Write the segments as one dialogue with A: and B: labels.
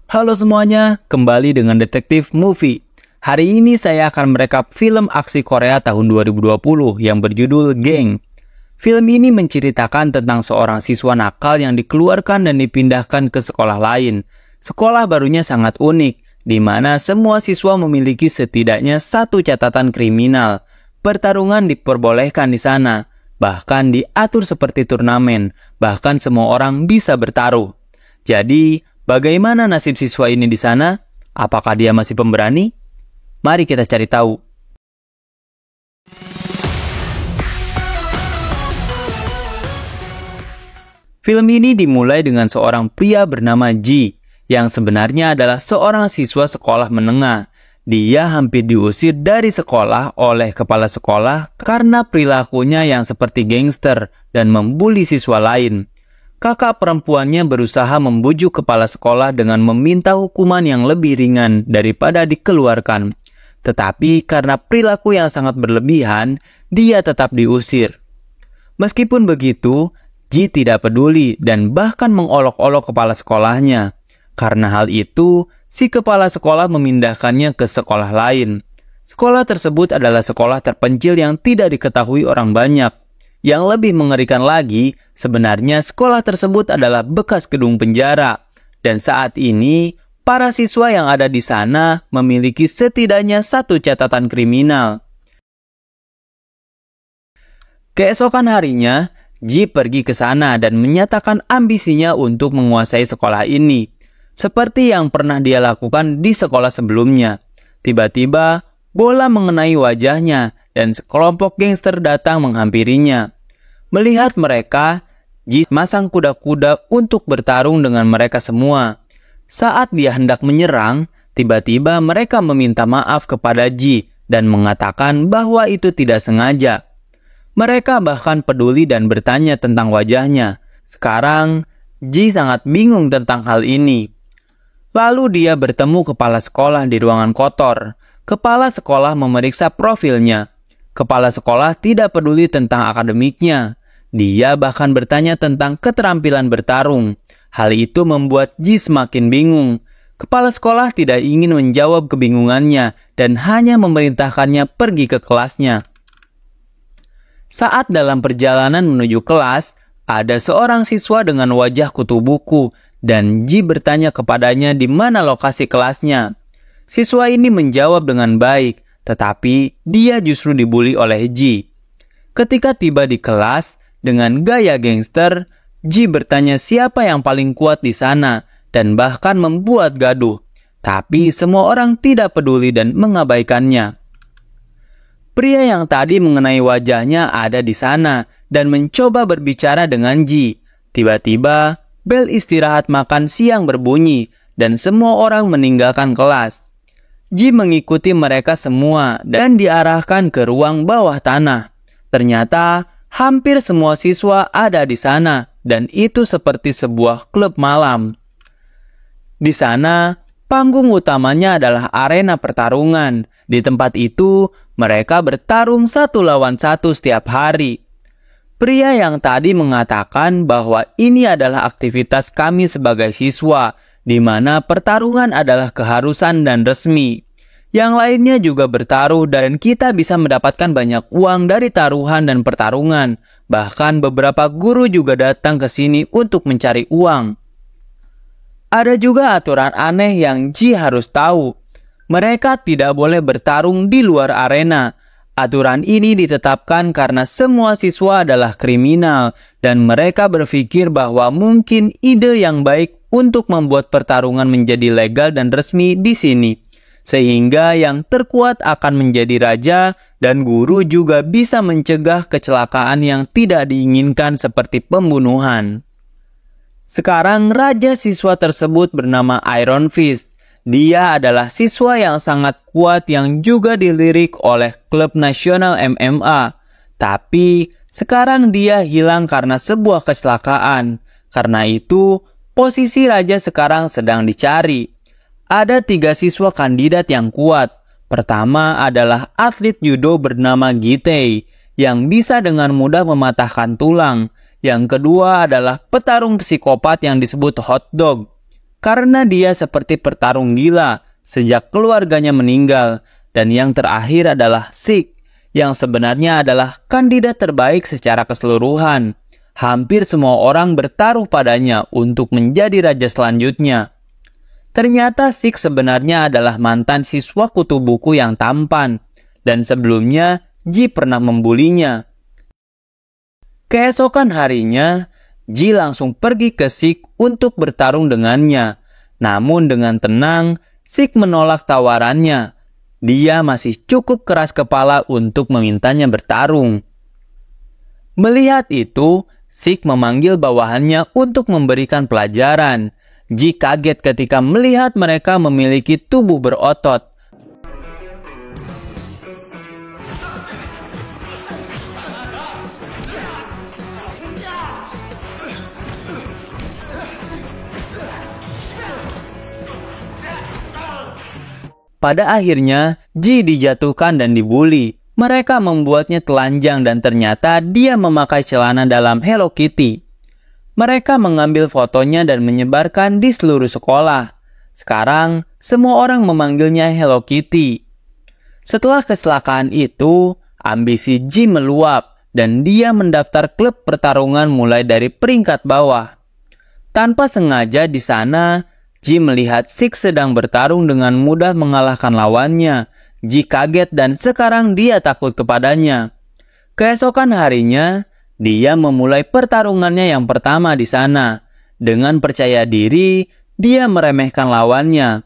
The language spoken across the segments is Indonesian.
A: Halo semuanya, kembali dengan Detektif Movie. Hari ini saya akan merekap film aksi Korea tahun 2020 yang berjudul Gang. Film ini menceritakan tentang seorang siswa nakal yang dikeluarkan dan dipindahkan ke sekolah lain. Sekolah barunya sangat unik, di mana semua siswa memiliki setidaknya satu catatan kriminal. Pertarungan diperbolehkan di sana, bahkan diatur seperti turnamen, bahkan semua orang bisa bertaruh. Jadi, bagaimana nasib siswa ini di sana? Apakah dia masih pemberani? Mari kita cari tahu. Film ini dimulai dengan seorang pria bernama Ji, yang sebenarnya adalah seorang siswa sekolah menengah. Dia hampir diusir dari sekolah oleh kepala sekolah karena perilakunya yang seperti gangster dan membuli siswa lain. Kakak perempuannya berusaha membujuk kepala sekolah dengan meminta hukuman yang lebih ringan daripada dikeluarkan. Tetapi karena perilaku yang sangat berlebihan, dia tetap diusir. Meskipun begitu, Ji tidak peduli dan bahkan mengolok-olok kepala sekolahnya. Karena hal itu, si kepala sekolah memindahkannya ke sekolah lain. Sekolah tersebut adalah sekolah terpencil yang tidak diketahui orang banyak. Yang lebih mengerikan lagi, sebenarnya sekolah tersebut adalah bekas gedung penjara. Dan saat ini, para siswa yang ada di sana memiliki setidaknya satu catatan kriminal. Keesokan harinya, Ji pergi ke sana dan menyatakan ambisinya untuk menguasai sekolah ini. Seperti yang pernah dia lakukan di sekolah sebelumnya. Tiba-tiba, bola mengenai wajahnya dan sekelompok gangster datang menghampirinya. Melihat mereka, Ji masang kuda-kuda untuk bertarung dengan mereka semua. Saat dia hendak menyerang, tiba-tiba mereka meminta maaf kepada Ji dan mengatakan bahwa itu tidak sengaja. Mereka bahkan peduli dan bertanya tentang wajahnya. Sekarang, Ji sangat bingung tentang hal ini. Lalu dia bertemu kepala sekolah di ruangan kotor. Kepala sekolah memeriksa profilnya. Kepala sekolah tidak peduli tentang akademiknya. Dia bahkan bertanya tentang keterampilan bertarung. Hal itu membuat Ji semakin bingung. Kepala sekolah tidak ingin menjawab kebingungannya dan hanya memerintahkannya pergi ke kelasnya. Saat dalam perjalanan menuju kelas, ada seorang siswa dengan wajah kutu buku dan Ji bertanya kepadanya di mana lokasi kelasnya. Siswa ini menjawab dengan baik, tetapi dia justru dibully oleh Ji. Ketika tiba di kelas, dengan gaya gangster, Ji bertanya siapa yang paling kuat di sana dan bahkan membuat gaduh. Tapi semua orang tidak peduli dan mengabaikannya. Pria yang tadi mengenai wajahnya ada di sana dan mencoba berbicara dengan Ji. Tiba-tiba, bel istirahat makan siang berbunyi dan semua orang meninggalkan kelas. Ji mengikuti mereka semua dan diarahkan ke ruang bawah tanah. Ternyata hampir semua siswa ada di sana dan itu seperti sebuah klub malam. Di sana, panggung utamanya adalah arena pertarungan. Di tempat itu, mereka bertarung 1 lawan 1 setiap hari. Pria yang tadi mengatakan bahwa ini adalah aktivitas kami sebagai siswa, di mana pertarungan adalah keharusan dan resmi. Yang lainnya juga bertaruh dan kita bisa mendapatkan banyak uang dari taruhan dan pertarungan. Bahkan beberapa guru juga datang ke sini untuk mencari uang. Ada juga aturan aneh yang Ji harus tahu. Mereka tidak boleh bertarung di luar arena. Aturan ini ditetapkan karena semua siswa adalah kriminal dan mereka berpikir bahwa mungkin ide yang baik untuk membuat pertarungan menjadi legal dan resmi di sini. Sehingga yang terkuat akan menjadi raja dan guru juga bisa mencegah kecelakaan yang tidak diinginkan seperti pembunuhan. Sekarang raja siswa tersebut bernama Iron Fist. Dia adalah siswa yang sangat kuat yang juga dilirik oleh klub nasional MMA. Tapi sekarang dia hilang karena sebuah kecelakaan. Karena itu, posisi raja sekarang sedang dicari. Ada 3 siswa kandidat yang kuat. Pertama adalah atlet judo bernama Gitae yang bisa dengan mudah mematahkan tulang. Yang kedua adalah petarung psikopat yang disebut Hotdog. karena dia seperti petarung gila sejak keluarganya meninggal. Dan yang terakhir adalah Sik, yang sebenarnya adalah kandidat terbaik secara keseluruhan. Hampir semua orang bertaruh padanya untuk menjadi raja selanjutnya. Ternyata Sik sebenarnya adalah mantan siswa kutu buku yang tampan, dan sebelumnya Ji pernah membulinya. Keesokan harinya, Ji langsung pergi ke Sik untuk bertarung dengannya. Namun dengan tenang, Sik menolak tawarannya. Dia masih cukup keras kepala untuk memintanya bertarung. Melihat itu, Sik memanggil bawahannya untuk memberikan pelajaran. Ji kaget ketika melihat mereka memiliki tubuh berotot. Pada akhirnya, Ji dijatuhkan dan dibully. Mereka membuatnya telanjang dan ternyata dia memakai celana dalam Hello Kitty. Mereka mengambil fotonya dan menyebarkan di seluruh sekolah. Sekarang, semua orang memanggilnya Hello Kitty. Setelah kecelakaan itu, ambisi Ji meluap dan dia mendaftar klub pertarungan mulai dari peringkat bawah. Tanpa sengaja di sana, Ji melihat Sik sedang bertarung dengan mudah mengalahkan lawannya. Ji kaget dan sekarang dia takut kepadanya. Keesokan harinya, dia memulai pertarungannya yang pertama di sana. Dengan percaya diri, dia meremehkan lawannya.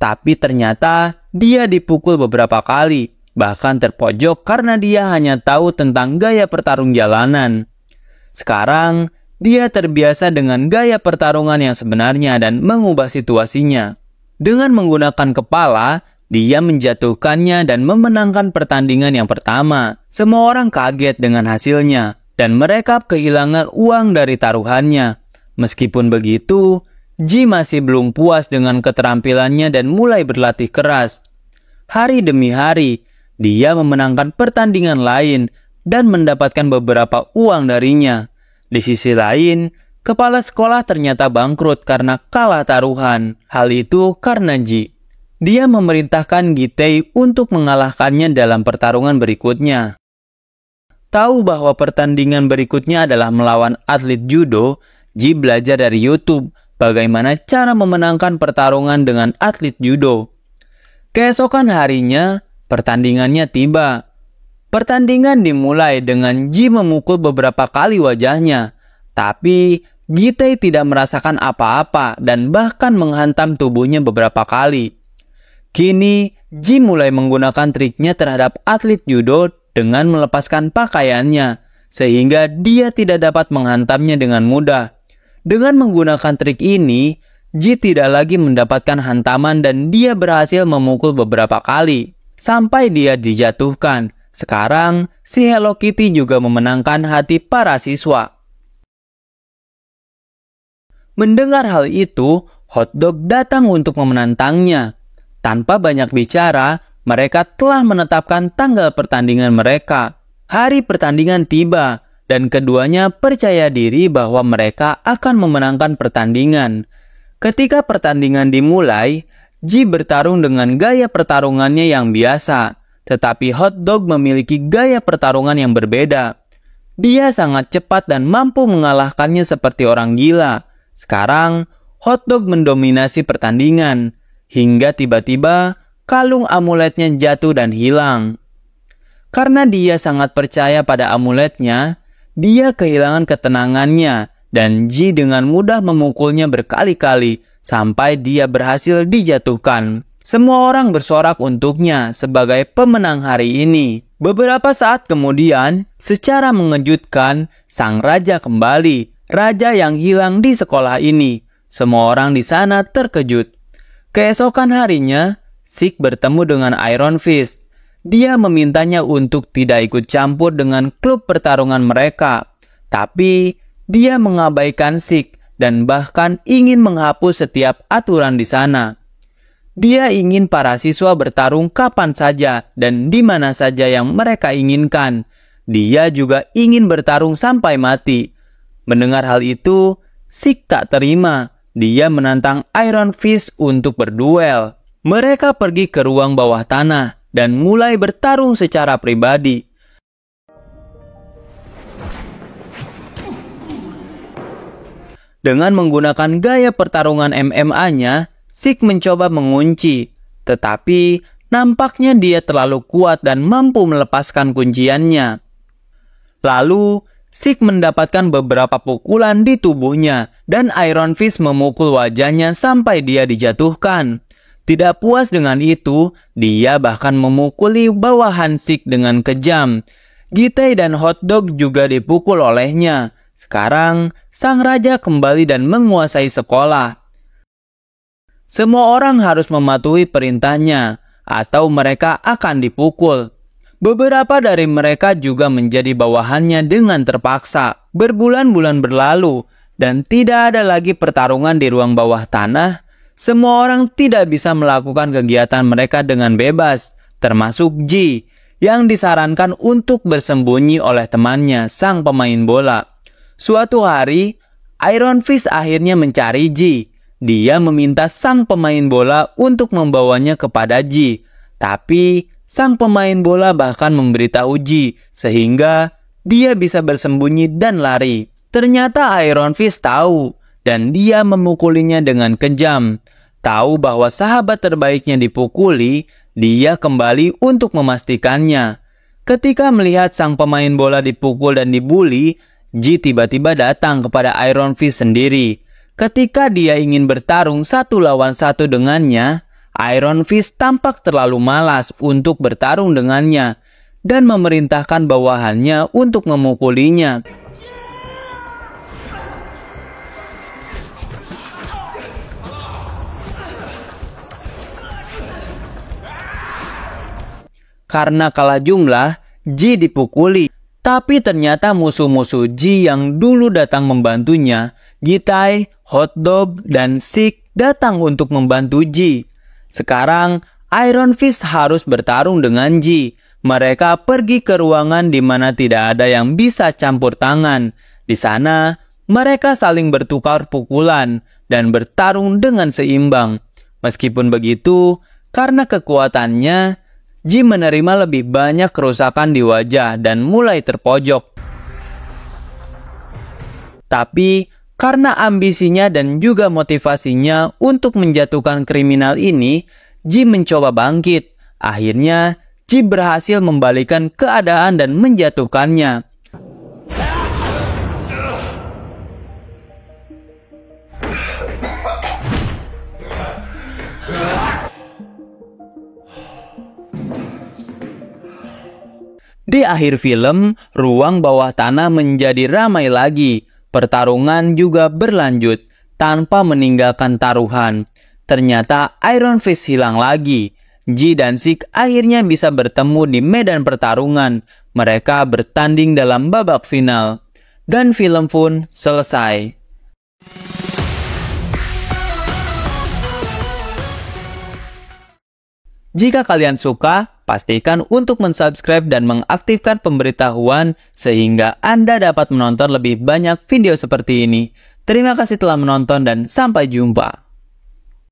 A: Tapi ternyata dia dipukul beberapa kali, bahkan terpojok karena dia hanya tahu tentang gaya pertarung jalanan. Sekarang, dia terbiasa dengan gaya pertarungan yang sebenarnya dan mengubah situasinya. Dengan menggunakan kepala, dia menjatuhkannya dan memenangkan pertandingan yang pertama. Semua orang kaget dengan hasilnya, dan mereka kehilangan uang dari taruhannya. Meskipun begitu, Ji masih belum puas dengan keterampilannya dan mulai berlatih keras. Hari demi hari, dia memenangkan pertandingan lain dan mendapatkan beberapa uang darinya. Di sisi lain, kepala sekolah ternyata bangkrut karena kalah taruhan. Hal itu karena Ji. Dia memerintahkan Gitei untuk mengalahkannya dalam pertarungan berikutnya. Tahu bahwa pertandingan berikutnya adalah melawan atlet judo, Ji belajar dari YouTube bagaimana cara memenangkan pertarungan dengan atlet judo. Keesokan harinya, pertandingannya tiba. Pertandingan dimulai dengan Ji memukul beberapa kali wajahnya, tapi Gitei tidak merasakan apa-apa dan bahkan menghantam tubuhnya beberapa kali. Kini, Ji mulai menggunakan triknya terhadap atlet judo dengan melepaskan pakaiannya, sehingga dia tidak dapat menghantamnya dengan mudah. Dengan menggunakan trik ini, Ji tidak lagi mendapatkan hantaman dan dia berhasil memukul beberapa kali, sampai dia dijatuhkan. Sekarang, si Hello Kitty juga memenangkan hati para siswa. Mendengar hal itu, Hotdog datang untuk menantangnya. Tanpa banyak bicara, mereka telah menetapkan tanggal pertandingan mereka. Hari pertandingan tiba, dan keduanya percaya diri bahwa mereka akan memenangkan pertandingan. Ketika pertandingan dimulai, Ji bertarung dengan gaya pertarungannya yang biasa. Tetapi Hotdog memiliki gaya pertarungan yang berbeda. Dia sangat cepat dan mampu mengalahkannya seperti orang gila. Sekarang, Hotdog mendominasi pertandingan. Hingga tiba-tiba, kalung amuletnya jatuh dan hilang. Karena dia sangat percaya pada amuletnya, dia kehilangan ketenangannya. Dan Ji dengan mudah memukulnya berkali-kali sampai dia berhasil dijatuhkan. Semua orang bersorak untuknya sebagai pemenang hari ini. Beberapa saat kemudian, secara mengejutkan, sang raja kembali. Raja yang hilang di sekolah ini. Semua orang di sana terkejut. Keesokan harinya, Sik bertemu dengan Iron Fist. Dia memintanya untuk tidak ikut campur dengan klub pertarungan mereka. Tapi, dia mengabaikan Sik dan bahkan ingin menghapus setiap aturan di sana. Dia ingin para siswa bertarung kapan saja dan di mana saja yang mereka inginkan. Dia juga ingin bertarung sampai mati. Mendengar hal itu, Sik tak terima. dia menantang Iron Fist untuk berduel. Mereka pergi ke ruang bawah tanah dan mulai bertarung secara pribadi. Dengan menggunakan gaya pertarungan MMA-nya, Sik mencoba mengunci, tetapi nampaknya dia terlalu kuat dan mampu melepaskan kunciannya. Lalu, Sik mendapatkan beberapa pukulan di tubuhnya dan Iron Fist memukul wajahnya sampai dia dijatuhkan. Tidak puas dengan itu, dia bahkan memukuli bawahan Sik dengan kejam. Gitai dan Hotdog juga dipukul olehnya. Sekarang, sang raja kembali dan menguasai sekolah. Semua orang harus mematuhi perintahnya, atau mereka akan dipukul. Beberapa dari mereka juga menjadi bawahannya dengan terpaksa. Berbulan-bulan berlalu, dan tidak ada lagi pertarungan di ruang bawah tanah. Semua orang tidak bisa melakukan kegiatan mereka dengan bebas, termasuk Ji, yang disarankan untuk bersembunyi oleh temannya, sang pemain bola. Suatu hari, Iron Fist akhirnya mencari Ji. Dia meminta sang pemain bola untuk membawanya kepada Ji. Tapi, sang pemain bola bahkan memberitahu Ji, sehingga dia bisa bersembunyi dan lari. Ternyata Iron Fist tahu, dan dia memukulinya dengan kejam. Tahu bahwa sahabat terbaiknya dipukuli, dia kembali untuk memastikannya. Ketika melihat sang pemain bola dipukul dan dibuli, Ji tiba-tiba datang kepada Iron Fist sendiri. Ketika dia ingin bertarung 1 lawan 1 dengannya, Iron Fist tampak terlalu malas untuk bertarung dengannya dan memerintahkan bawahannya untuk memukulinya. Karena kalah jumlah, Ji dipukuli. Tapi ternyata musuh-musuh Ji yang dulu datang membantunya, Gitai, Hotdog, dan Sik datang untuk membantu Ji. Sekarang, Iron Fist harus bertarung dengan Ji. Mereka pergi ke ruangan di mana tidak ada yang bisa campur tangan. Di sana, mereka saling bertukar pukulan dan bertarung dengan seimbang. Meskipun begitu, karena kekuatannya, Ji menerima lebih banyak kerusakan di wajah dan mulai terpojok. Tapi, karena ambisinya dan juga motivasinya untuk menjatuhkan kriminal ini, Ji mencoba bangkit. Akhirnya, Ji berhasil membalikan keadaan dan menjatuhkannya. Di akhir film, ruang bawah tanah menjadi ramai lagi. Pertarungan juga berlanjut tanpa meninggalkan taruhan. Ternyata Iron Fist hilang lagi. Ji dan Sik akhirnya bisa bertemu di medan pertarungan. Mereka bertanding dalam babak final. Dan film pun selesai. Jika kalian suka, pastikan untuk mensubscribe dan mengaktifkan pemberitahuan sehingga Anda dapat menonton lebih banyak video seperti ini. Terima kasih telah menonton dan sampai jumpa.